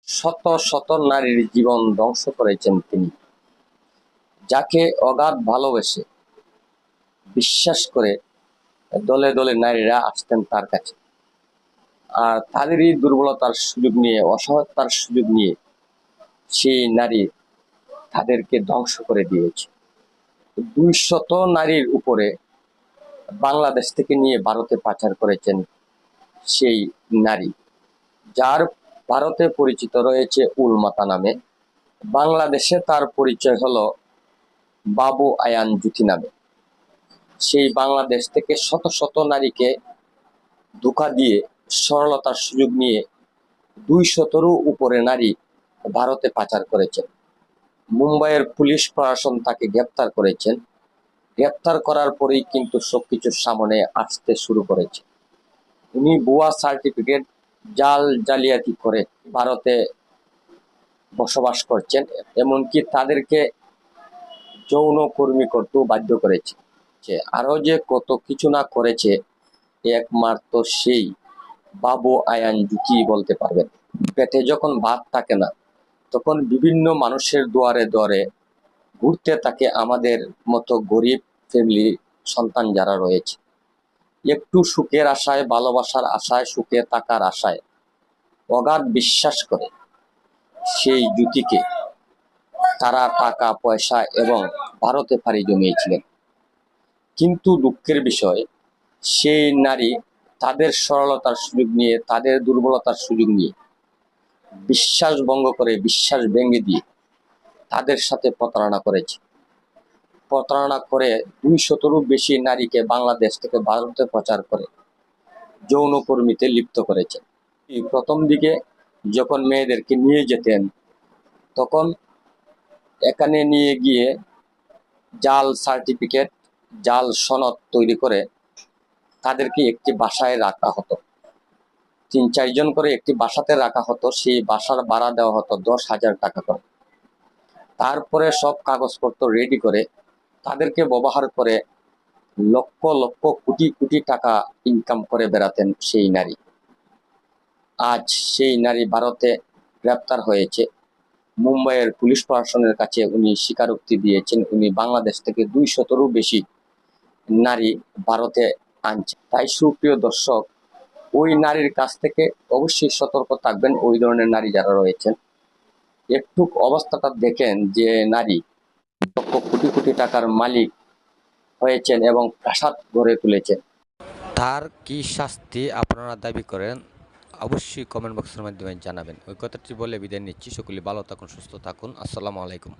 শত শত নারীর জীবন ধ্বংস করেছেন তিনি, যাকে অগাধ ভালোবেসে বিশ্বাস করে দলে দলে নারীরা আসতেন তার কাছে। আর তাদেরই দুর্বলতার সুযোগ নিয়ে, অসহায়তার সুযোগ নিয়ে সেই নারী তাদেরকে ধ্বংস করে দিয়েছে। 200 নারীর উপরে বাংলাদেশ থেকে নিয়ে ভারতে পাচার করেছেন সেই নারী, যার ভারতে পরিচিত রয়েছে উলমাতা নামে। বাংলাদেশে তার পরিচয় হলো বাবু আয়ান জুথি নামে। সেই বাংলাদেশ থেকে শত শত নারীকে ধোঁকা দিয়ে, সরলতার সুযোগ নিয়ে 200-রও উপরে নারী ভারতে পাচার করেছেন। মুম্বাইয়ের পুলিশ প্রশাসন তাকে গ্রেপ্তার করেছেন। গ্রেপ্তার করার পরেই কিন্তু সবকিছুর সামনে আসতে শুরু করেছে। উনি ভুয়া সার্টিফিকেট, জালিয়াতি করে ভারতে বসবাস করছেন, এমনকি তাদেরকে যৌন কর্মী করতেও বাধ্য করেছে। আরো যে কত কিছু না করেছে একমাত্র সেই বাবু আয়ান জুথি বলতে পারবেন। পেটে যখন ভাত থাকে না, তখন বিভিন্ন মানুষের দুয়ারে দুয়ারে ঘুরতে থাকে আমাদের মতো গরিব ফ্যামিলি সন্তান যারা রয়েছে। একটু সুখের আশায়, ভালোবাসার আশায়, সুখে থাকার আশায় অগাধ বিশ্বাস করে সেই জুথিকে তারা টাকা পয়সা এবং ভারতে পাড়ি জমিয়েছিলেন। কিন্তু দুঃখের বিষয়, সেই নারী তাদের সরলতার সুযোগ নিয়ে, তাদের দুর্বলতার সুযোগ নিয়ে বিশ্বাস ভঙ্গ করে, বিশ্বাস ভেঙে দিয়ে তাদের সাথে প্রতারণা করেছে। প্রতারণা করে 200-রও বেশি নারীকে বাংলাদেশ থেকে ভারতে পাচার করে যৌনকর্মীতে লিপ্ত করেছে। প্রথম দিকে যখন মেয়েদেরকে নিয়ে যেতেন, তখন এখানে নিয়ে গিয়ে জাল সার্টিফিকেট, জাল সনদ তৈরি করে তাদেরকে একটি বাসায় রাখা হতো। 3-4 জন করে একটি বাসাতে রাখা হতো। সেই বাসার ভাড়া দেওয়া হতো 10,000 টাকা করে। তারপরে সব কাগজপত্র রেডি করে তাদেরকে ব্যবহার করে লক্ষ লক্ষ কোটি কোটি টাকা ইনকাম করে বেড়াতেন সেই নারী। আজ সেই নারী ভারতে গ্রেপ্তার হয়েছে। মুম্বাইয়ের পুলিশ প্রশাসনের কাছে উনি স্বীকারোক্তি দিয়েছেন উনি বাংলাদেশ থেকে 200-রও বেশি নারী ভারতে আনছে। তাই সুপ্রিয় দর্শক, ওই নারীর কাছ থেকে অবশ্যই সতর্ক থাকবেন। ওই ধরনের নারী যারা রয়েছেন, একটু অবস্থাটা দেখেন যে নারী লক্ষ কোটি কোটি টাকার মালিক হয়েছেন এবং প্রাসাদ গড়ে তুলেছেন। তার কি শাস্তি আপনারা দাবি করেন অবশ্যই কমেন্ট বক্সের মাধ্যমে জানাবেন। ওই কথাটি বলে বিদায় নিচ্ছি। সকলে ভালো থাকুন, সুস্থ থাকুন। আসসালামু আলাইকুম।